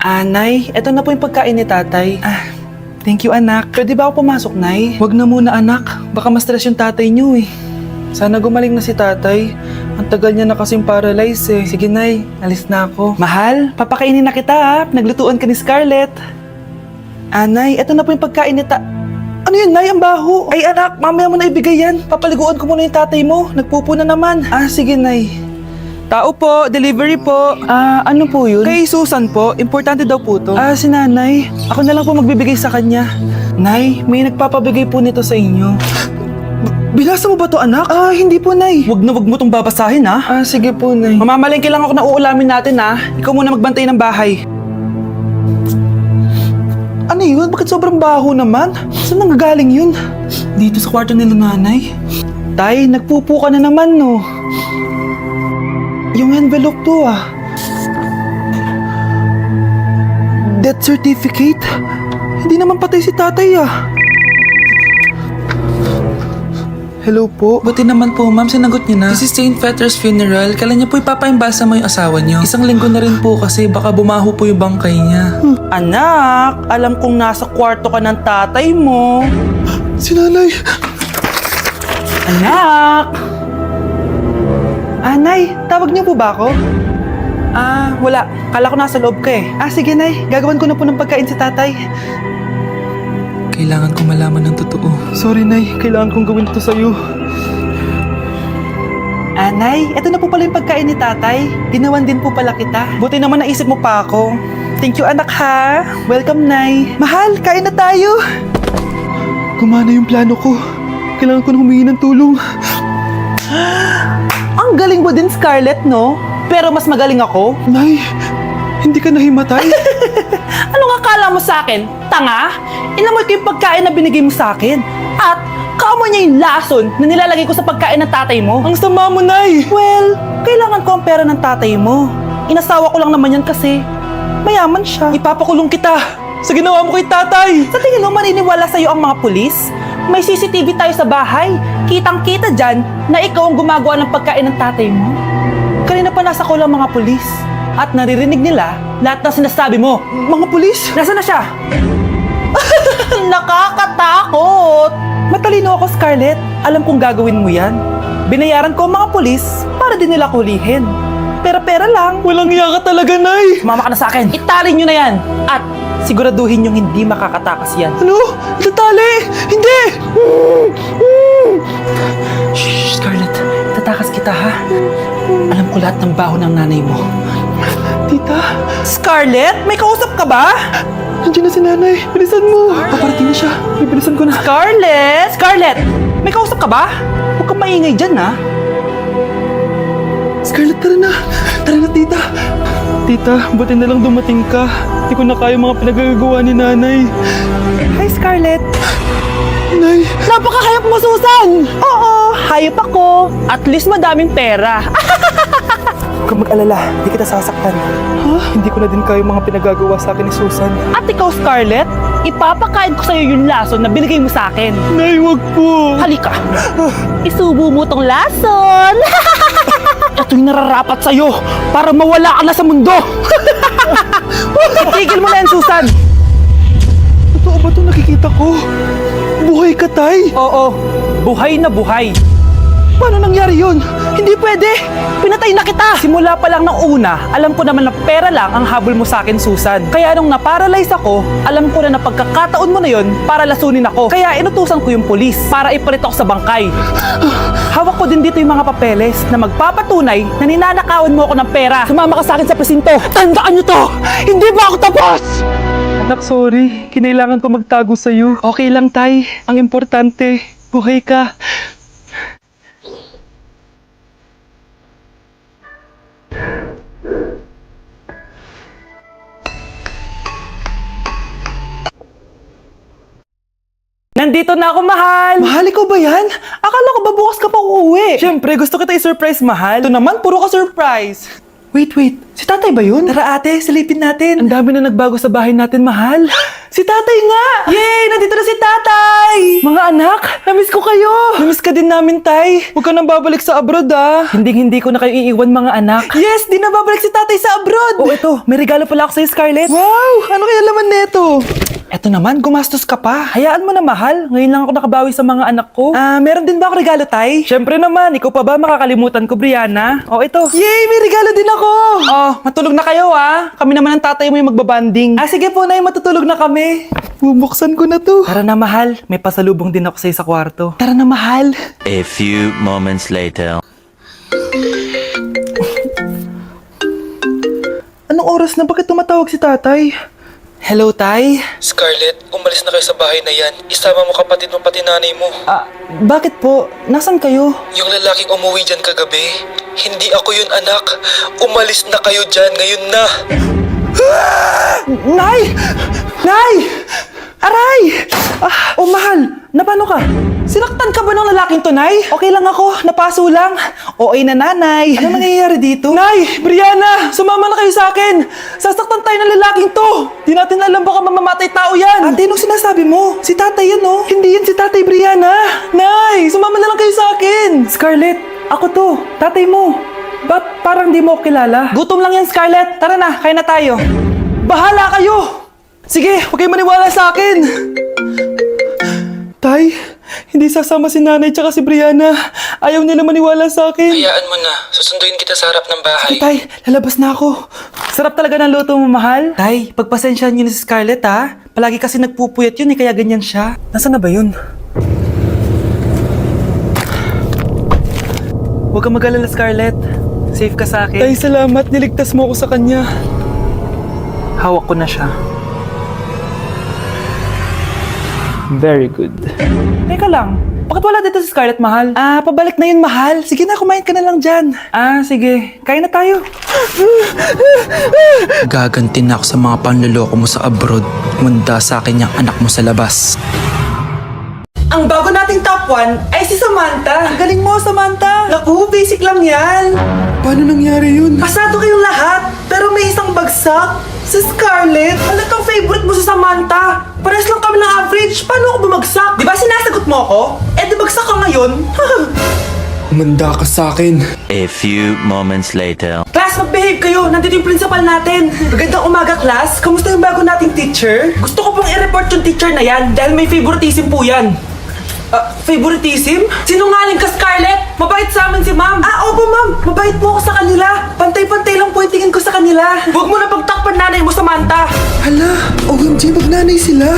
Nay, eto na po yung pagkain ni tatay. Thank you, anak. Pwede ba ako pumasok, Nay? Wag na muna, anak. Baka ma-stress yung tatay niyo eh. Sana gumaling na si tatay. Ang tagal niya na kasing paralyzed eh. Sige, Nay. Alis na ako. Mahal, papakainin na kita ha. Naglutuan ka ni Scarlett. Nay, eto na po yung pagkain ni Ano yun, Nay? Ang baho. Ay, anak, mamaya mo na ibigay yan. Papaliguan ko muna yung tatay mo. Nagpupo na naman. Sige, Nay. Tao po, delivery po. Ano po yun? Kay Susan po, importante daw po to. Si nanay. Ako na lang po magbibigay sa kanya. Nay, may nagpapabigay po nito sa inyo. Binasa mo ba to, anak? Hindi po, Nay. Wag mo tong babasahin, ha? Sige po, Nay. Mamamalengke lang ako na uulamin natin, ha? Ikaw muna magbantay ng bahay. Ano yun? Bakit sobrang baho naman? Saan nanggagaling yun? Dito sa kwarto nila nanay. Tay, nagpupo ka na naman, no? Yung envelope to, Death certificate? Hindi naman patay si tatay, Hello po. Buti naman po, ma'am, sinagot niyo na. This is St. Peter's Funeral. Kala niya po ipapaimbasa mo yung asawa niyo. Isang linggo na rin po kasi baka bumaho po yung bangkay niya. Anak, alam kong nasa kwarto ka ng tatay mo. Si nanay. Anak! Nay, tawag niyo po ba ako? Wala. Kala ko nasa loob ka eh. Sige, Nay. Gagawin ko na po ng pagkain si tatay. Kailangan ko malaman ng totoo. Sorry, Nay. Kailangan kong gawin ito sa'yo. Nay, eto na po pala yung pagkain ni tatay. Ginawan din po pala kita. Buti naman naisip mo pa ako. Thank you, anak, ha. Welcome, Nay. Mahal, kain na tayo. Gumana yung plano ko. Kailangan ko na humingi ng tulong. Ang galing mo din, Scarlett, no? Pero mas magaling ako. Nay, hindi ka nahimatay. Anong akala mo sa akin? Tanga? Inamoy ko yung pagkain na binigay mo sa akin. At kaamoy niya yung lason na nilalagay ko sa pagkain ng tatay mo. Ang sama mo, Nay. Well, kailangan ko ang pera ng tatay mo. Inasawa ko lang naman yan kasi mayaman siya. Ipapakulong kita sa ginawa mo kay tatay. Sa tingin mo maniniwala sa'yo ang mga pulis? May CCTV tayo sa bahay. Kitang-kita dyan na ikaw ang gumagawa ng pagkain ng tatay mo. Kanina pa nasa kulang mga pulis. At naririnig nila lahat ng sinasabi mo. Mga pulis? Nasaan na siya? Nakakatakot! Matalino ako, Scarlett. Alam kong gagawin mo yan. Binayaran ko ang mga pulis para din nila kulihin. Pera-pera lang. Walang iya ka talaga, Nay. Sumama ka na sa akin. Itali nyo na yan. At siguraduhin yung hindi makakatakas yan. Ano? Itatali? Hindi! Shh, Scarlett. Itatakas kita, ha? Alam ko lahat ng baho ng nanay mo. Tita? Scarlett? May kausap ka ba? Nandiyan na si nanay. Bilisan mo. Paparating na siya. Bilisan ko na. Scarlett! Scarlett! May kausap ka ba? Huwag kang maingay dyan, ha? Scarlett, tara na. Tara na, tita. Tita, buti na lang dumating ka. Hindi ko na kaya mga pinagagawa ni nanay. Hi, Scarlett. Nay. Napakahayop mo, Susan! Oo, hayop ako. At least madaming pera. Huwag kang mag-alala, hindi kita sasaktan. Hindi ko na din kaya mga pinagagawa sa akin ni Susan. At ikaw, Scarlett, ipapakain ko sa'yo yung lason na binigay mo sa akin. Nay, wag po. Halika. Isubo mo tong lason. Ito'y nararapat sa'yo para mawala ka na sa mundo. Tigil mo na yan, Susan. Totoo ba ito nakikita ko? Buhay ka, Tay? Oo, buhay na buhay. Paano nangyari yun? Hindi pwede! Pinatay na kita! Simula pa lang ng una, alam ko naman na pera lang ang habol mo sa akin, Susan. Kaya nung naparalyze ako, alam ko na pagkakataon mo na yon para lasunin ako. Kaya inutusan ko yung polis para ipalit ako sa bangkay. Hawak ko din dito yung mga papeles na magpapatunay na ninanakawan mo ako ng pera. Sumama ka sa akin sa presinto. Tandaan nyo to! Hindi ba ako tapos? Anak, sorry. Kinailangan ko magtago sa'yo. Okay lang, Tay. Ang importante, buhay ka. Nandito na ako, mahal! Mahal, ikaw ba yan? Akala ko ba bukas ka pa uuwi? Siyempre, gusto kita i-surprise, mahal. Ito naman, puro ka surprise. Wait. Si tatay ba yun? Tara ate, silipin natin. Ang dami na nagbago sa bahay natin, mahal. Si tatay nga! Yay! Nandito na si tatay! Mga anak, namiss ko kayo! Namiss ka din namin, tay. Huwag ka nang babalik sa abroad, ah. Hindi ko na kayo iiwan, mga anak. Yes! Di na babalik si tatay sa abroad! Oh, eto. May regalo pala ako sa'yo, Scarlett. Wow! Ano kaya laman neto? Eto naman, gumastos ka pa. Hayaan mo na, mahal. Ngayon lang ako nakabawi sa mga anak ko. Meron din ba ako regalo, tay? Syempre naman. Ikaw pa ba makakalimutan ko, Brianna? Oh, ito. Yay! May regalo din ako! Oh, matulog na kayo, ah. Kami naman ang tatay mo yung magbabanding. Sige po, nay. Matutulog na kami. Bubuksan ko na to. Tara na, mahal. May pasalubong din ako sa'yo sa kwarto. Tara na, mahal. A few moments later. Anong oras na? Bakit tumatawag si tatay? Hello, tay? Scarlett, umalis na kayo sa bahay na yan. Isama mo kapatid mo pati nanay mo. Bakit po? Nasaan kayo? Yung lalaking umuwi dyan kagabi, hindi ako yun anak. Umalis na kayo dyan ngayon na. Nay! Nay! Aray! Oh, mahal! Napano ka? Sinaktan ka ba ng lalaking to, Nay? Okay lang ako. Napaso lang. Okay na, nanay. Ano nangyayari dito? Nay! Brianna! Sumama na kayo sa akin! Sasaktan tayo ng lalaking to! Di natin alam baka mamamatay tao yan! Ate, anong sinasabi mo? Si tatay yan, oh. Hindi yan si tatay, Brianna! Nay! Sumama na lang kayo sa akin! Scarlett! Ako to! Tatay mo! Ba't parang di mo ako kilala? Gutom lang yan, Scarlett! Tara na, kain na tayo! Bahala kayo! Sige, huwag kayo maniwala sa akin! Tay, hindi sasama si nanay tsaka si Brianna. Ayaw nila maniwala sa akin. Hayaan mo na. Susunduin kita sa harap ng bahay. Tay, lalabas na ako. Sarap talaga ng luto mo, mahal. Tay, pagpasensyahan niyo na si Scarlett, ha? Palagi kasi nagpupuyat yun, kaya ganyan siya. Nasaan na ba yun? Huwag kang mag-alala, Scarlett. Safe ka sa akin. Tay, salamat. Niligtas mo ako sa kanya. Hawak ko na siya. Very good. Teka lang, bakit wala dito si Scarlett, mahal? Pabalik na yun, mahal. Sige na, kumain ka na lang dyan. Sige. Kain na tayo. Gaganti na ako sa mga panloloko mo sa abroad. Munda sa akin yung anak mo sa labas. Ang bago nating top 1 ay si Samantha. Ang galing mo, Samantha. Naku, basic lang yan. Paano nangyari yun? Pasado kayong lahat, pero may isang bagsak. Si Scarlett, halatang favorite mo si Samantha. Pares lang kami ng average. Paano ako bumagsak? Di ba sinasagot mo ako? Di bagsak ka ngayon? Manda ka sa akin. A few moments later. Class, mag-behave kayo. Nandito yung principal natin. Magandang umaga, class. Kamusta yung bago nating teacher? Gusto ko pong i-report yung teacher na yan dahil may favoritism po yan. Favoritism? Sinungaling ka, Scarlett! Mabait sa amin si ma'am! Opo, ma'am! Mabait po ako sa kanila! Pantay-pantay lang po yung tingin ko sa kanila! Huwag mo na pagtakpan nanay mo, Samantha! Hala, OMG, magnanay sila.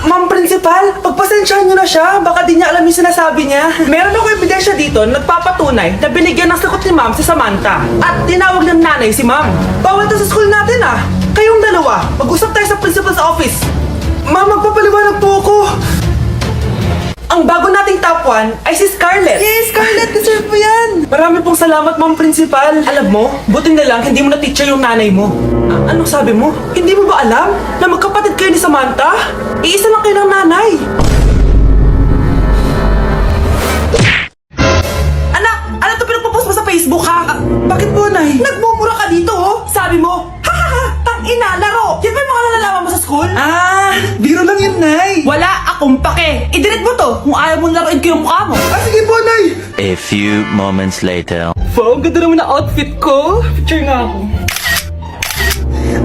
Ma'am principal, pagpasensyahan niyo na siya. Baka di niya alam yung sinasabi niya. Meron ako ebidensya dito na nagpapatunay na binigyan ng sagot ni ma'am si Samantha. At tinawag ng nanay si ma'am. Bawal to sa school natin, Kayong dalawa, mag-usap tayo sa principal's office. Ma'am, magpapaliwanag po ako. Ang bago nating top 1 ay si Scarlett. Yes, Scarlett, deserve mo yan. Marami pong salamat, ma'am principal. Alam mo, buti na lang hindi mo na teacher yung nanay mo. Anong sabi mo? Hindi mo ba alam na magkapatid kayo ni Samantha? Iisa lang kayo ng nanay. Anak, ano to pinagpo-post mo sa Facebook, ha? Bakit po, nay? Nagmumura ka dito, oh. Sabi mo, ina, laro! Yan ba yung mga nalalaman mo sa school? Biro lang yun, Nay. Wala akong pake. I-delete mo to kung ayaw mong laruin ko yung mukha mo. Sige po, Nay. A few moments later. Wow, ang ganda naman na outfit ko. Picture nga ako.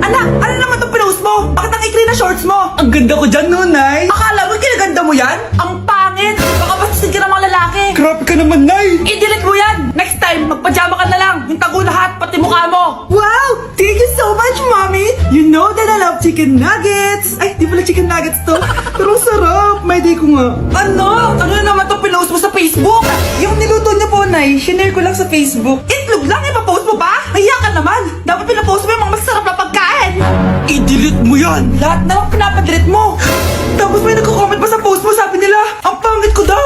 Anak, ano naman itong pinost mo? Bakit ang ikli na shorts mo? Ang ganda ko dyan, no, Nay. Akala mo kinaganda mo yan? Ang pangit. Baka bastos ka ng mga lalaki. Grabe ka naman, Nay. I-delete mo yan. Next time, magpajama ka na lang. Yung tago lahat, pati mukha mo. Wow! Thank you so much, Mommy! You know that I love chicken nuggets! Ay, di pala chicken nuggets to. Pero sarap! May day ko nga. Ano? Ano na naman itong pinost mo sa Facebook? Yung niluto niya po, Nay. Shinare ko lang sa Facebook. Itlog lang, ipapost mo ba? Hiya ka naman! Dapat pinapost mo yung mga masarap na pagkain! I-delete mo yan! Lahat na lang pinapadelete mo! Tapos may nagko-comment pa sa post mo, sabi nila, ang pangit ko daw!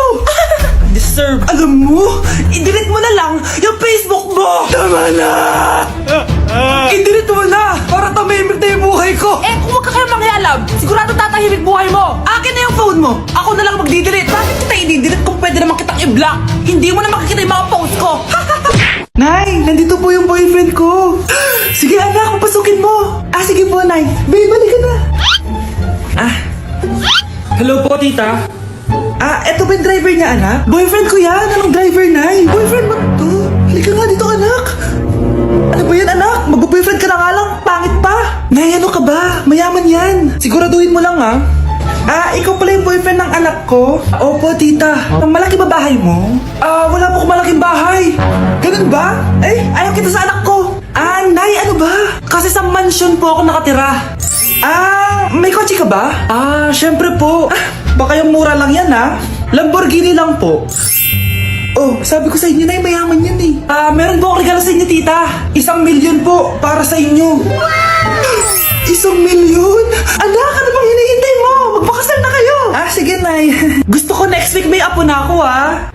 Deserve! Alam mo, i-delete mo na lang yung Facebook mo! Tama na! I-delete mo na! Para tumimik na yung buhay ko! Kung huwag ka kayo mangyalam, sigurado tatahimik buhay mo! Akin na yung phone mo! Ako na lang magdi-delete! Bakit kita i-delete kung pwede naman kitang i-block? Hindi mo na makikita yung mga post ko! Nay, nandito po yung boyfriend ko! Sige anak, pasukin mo! Sige po, Nay! Babe, balik ka na! Hello po, tita. Eto ba yung driver niya, anak? Boyfriend ko yan! Anong driver, Nay? Boyfriend mo to? Halika nga dito, anak! Ano ba yan, anak? Mag-boyfriend ka na nga lang, pangit pa! Nay, ano ka ba? Mayaman yan! Siguraduhin mo lang, ha? Ikaw pala yung boyfriend ng anak ko? Opo, tita. Malaki ba bahay mo? Wala po akong malaking bahay. Ganun ba? Ayaw kita sa anak ko. Nay, ano ba? Kasi sa mansion po ako nakatira. May kotse ka ba? Syempre po. Baka yung mura lang yan, ha? Lamborghini lang po. Oh, sabi ko sa inyo na mayaman yan eh. Meron po akong regalo sa inyo, tita. 1,000,000 po para sa inyo. 1,000,000? Anak, ano bang hinihintay mo? Magpakasal na kayo. Sige, Nay. Gusto ko next week may apo na ako, ha?